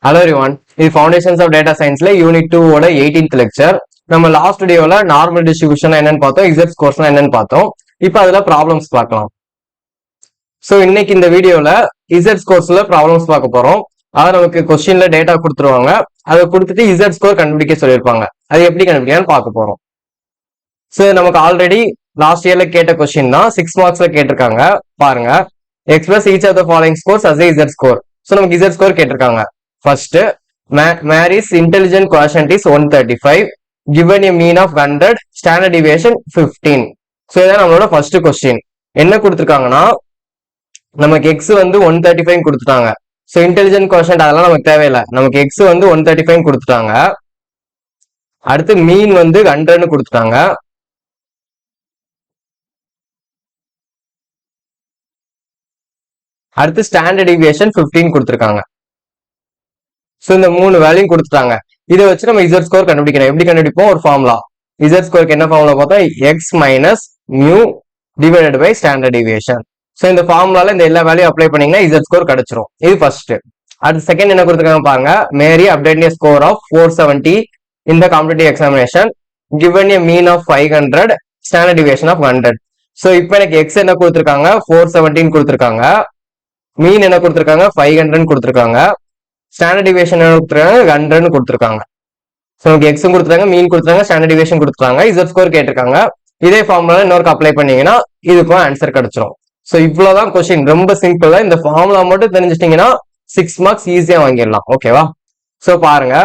Hello everyone, இது Foundations of Data Scienceல Unit 2 ஓட 18th lecture. நம்ம லாஸ்ட் வீடியோல நார்மல் டிஸ்ட்ரிபியூஷன் என்னன்னு பார்த்தோம், Z ஸ்கோர்ஸ்னா என்னன்னு பார்த்தோம். இப்போ அதுல ப்ராப்ளம்ஸ் பார்க்கலாம். ஸோ இன்னைக்கு இந்த வீடியோல Z ஸ்கோர்ஸ்ல ப்ராப்ளம்ஸ் பார்க்க போறோம். அதாவது நமக்கு கொஸ்டின்ல டேட்டா கொடுத்துருவாங்க, அதை கொடுத்துட்டு Z ஸ்கோர் கண்டுபிடிக்க சொல்லியிருப்பாங்க. அது எப்படி கண்டுபிடிக்கலாம்னு பார்க்க போறோம். ஸோ நமக்கு ஆல்ரெடி லாஸ்ட் இயர்ல கேட்ட கொஸ்டின் தான் 6 மார்க்ஸ்ல கேட்டிருக்காங்க. பாருங்க, express each of the following scores as Z score. So நமக்கு Z ஸ்கோர் கேட்டிருக்காங்க. First, Mary's intelligent quotient is 135, given a mean of 100, standard deviation 15. So இதான் நம்மளோட ஃபர்ஸ்ட் கொஸ்டின். என்ன கொடுத்துருக்காங்கன்னா, நமக்கு எக்ஸ் வந்து 135 கொடுத்துட்டாங்க. ஸோ இன்டெலிஜென்ட் குவாஷன்ட் அதெல்லாம் நமக்கு தேவையில்லை, நமக்கு எக்ஸ் வந்து 135 கொடுத்துட்டாங்க. அடுத்து மீன் வந்து 100 கொடுத்துட்டாங்க. அடுத்து ஸ்டாண்டர்ட் டிவியேஷன் 15 கொடுத்துருக்காங்க. ஸோ இந்த 3 வேல்யூ கொடுத்துட்டாங்க. இதை வச்சு நம்ம Z ஸ்கோர் கண்டுபிடிக்கணும். எப்படி கண்டுபிடிப்போம்? ஒரு ஃபார்முலா. Z ஸ்கோருக்கு என்ன ஃபார்முலா பார்த்தா X minus mu divided by standard deviation. So இந்த ஃபார்முலால இந்த எல்லா வேல்யூ அப்ளை பண்ணீங்கன்னா Z ஸ்கோர் கிடைச்சிரும். இது ஃபர்ஸ்ட். அடுத்து செகண்ட் என்ன கொடுத்துருக்காங்க பாருங்க, Mary obtained score of 470 in the competitive examination given a mean of 500, standard deviation of 100. So இப்போ எனக்கு எக்ஸ் என்ன கொடுத்துருக்காங்க 417 கொடுத்துருக்காங்க, மீன் என்ன கொடுத்துருக்காங்க 500 கொடுத்துருக்காங்க, ஸ்டாண்டர்ட் டிவியேஷன் கொடுத்துருக்காங்க 100 கொடுத்துருக்காங்க. ஸோ நமக்கு எக்ஸும் கொடுத்துருக்காங்க, மீன் கொடுத்துருக்காங்க, ஸ்டாண்டர்ட் டிவியேஷன் கொடுத்துருக்காங்க, Z ஸ்கோர் கேட்டிருக்காங்க. இதே ஃபார்முலா இன்னொருக்கு அப்ளை பண்ணீங்கன்னா இதுக்கும் ஆன்சர் கிடைச்சிரும். ஸோ இவ்வளவுதான் கொஸ்டின், ரொம்ப சிம்பிள். இந்த ஃபார்முலா மட்டும் தெரிஞ்சிட்டீங்கன்னா 6 மார்க்ஸ் ஈஸியா வாங்கிடலாம். ஓகேவா? ஸோ பாருங்க,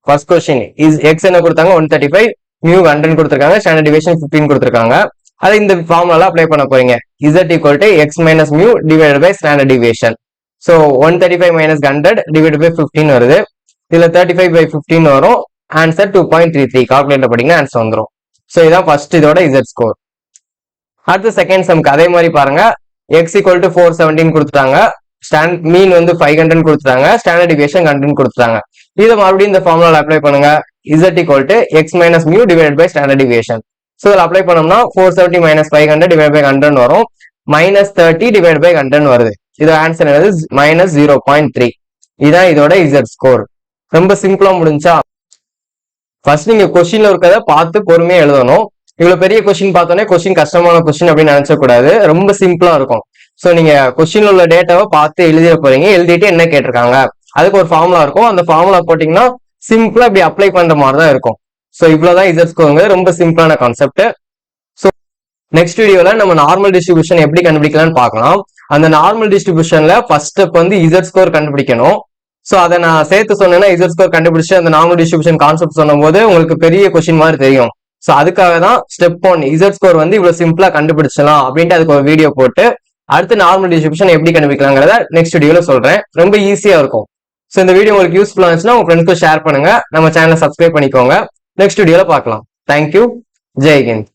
ஃபர்ஸ்ட் கொஸ்டின் இஸ் எக்ஸ் என்ன கொடுத்தாங்க 135, மியூ 100 கொடுத்துருக்காங்க, ஸ்டாண்டர்ட் டிவியேஷன் 15 கொடுத்துருக்காங்க. அதை இந்த ஃபார்முலால அப்ளை பண்ண போறீங்க. Z equal to x minus mu divided by standard deviation. So 135 minus 100 divide by 15 வருது. இதுல 35 பை 15 வரும். ஆன்சர் 2.33. கால்குலேட்டர் படிங்கன்னா ஆன்சர் வந்துடும். ஸோ இதான் ஃபர்ஸ்ட் இதோட Z ஸ்கோர். அடுத்து செகண்ட் சம்க்கு அதே மாதிரி பாருங்க, எக்ஸ் ஈக்குவல் டு 417 கொடுத்துட்டாங்க, மீன் வந்து 500 கொடுத்துட்டாங்க, ஸ்டாண்டர்ட் டிவியேஷன் 100 கொடுத்துட்டாங்க. இதை மறுபடியும் இந்த ஃபார்முலால அப்ளை பண்ணுங்க. Z equal to x minus mu divide by standard deviation. So இதில் அப்ளை பண்ணோம்னா 470 மைனஸ் 500 டிவைட் பை 100 வரும், மைனஸ் 30 டிவைட் பை 100 வருது. இதோட ஆன்சர் என்னது மைனஸ் 0.3. இதான் இதோட Z ஸ்கோர். ரொம்ப சிம்பிளா முடிஞ்சா. ஃபர்ஸ்ட் நீங்க கொஸ்டின்ல இருக்கிறத பார்த்து பொறுமையா எழுதணும். இவ்வளவு பெரிய கொஸ்டின் பார்த்தோன்னே கொஸ்டின் கஷ்டமான கொஸ்டின் அப்படின்னு நினைச்ச கூடாது, ரொம்ப சிம்பிளா இருக்கும். ஸோ நீங்க கொஸ்டின்ல உள்ள டேட்டாவை பார்த்து எழுதிட போறீங்க. எழுதிட்டு என்ன கேட்டிருக்காங்க அதுக்கு ஒரு ஃபார்முலா இருக்கும், அந்த ஃபார்முலா போட்டீங்கன்னா சிம்பிளா இப்படி அப்ளை பண்ற மாதிரி தான் இருக்கும். ஸோ இவ்வளவுதான் Z ஸ்கோருங்க, ரொம்ப சிம்பிளான கான்செப்ட். ஸோ நெக்ஸ்ட் வீடியோல நம்ம நார்மல் டிஸ்ட்ரிபியூஷன் எப்படி கண்டுபிடிக்கலாம்னு பார்க்கலாம். அந்த நார்மல் டிஸ்ட்ரிபியூஷன்ல ஃபர்ஸ்ட் ஸ்டெப் வந்து Z ஸ்கோர் கண்டுபிடிக்கணும். ஸோ அதை நான் சேர்த்து சொன்னேன்னா Z ஸ்கோர் கண்டுபிடிச்சு அந்த நார்மல் டிஸ்ட்ரிபியூஷன் கான்செப்ட் சொன்னும் போது உங்களுக்கு பெரிய கொஸ்டின் மாதிரி தெரியும். ஸோ அதுக்காக தான் ஸ்டெப் 1 Z ஸ்கோர் வந்து இவ்வளவு சிம்பிளா கண்டுபிடிச்சலாம் அப்படின்ட்டு அதுக்கு ஒரு வீடியோ போட்டு அடுத்து நார்மல் டிஸ்ட்ரிபியூஷன் எப்படி கண்டுபிடிக்கலாங்கிறத நெக்ஸ்ட் வீடியோல சொல்றேன். ரொம்ப ஈஸியா இருக்கும். ஸோ இந்த வீடியோ உங்களுக்கு யூஸ்ஃபுல்லா இருந்துச்சுன்னா உங்க ஃப்ரெண்ட்ஸ்க்கு ஷேர் பண்ணுங்க, நம்ம சேனலை சப்ஸ்கிரைப் பண்ணிக்கோங்க. நெக்ஸ்ட் வீடியோல பார்க்கலாம். தேங்க்யூ. ஜெய் ஹிந்த்.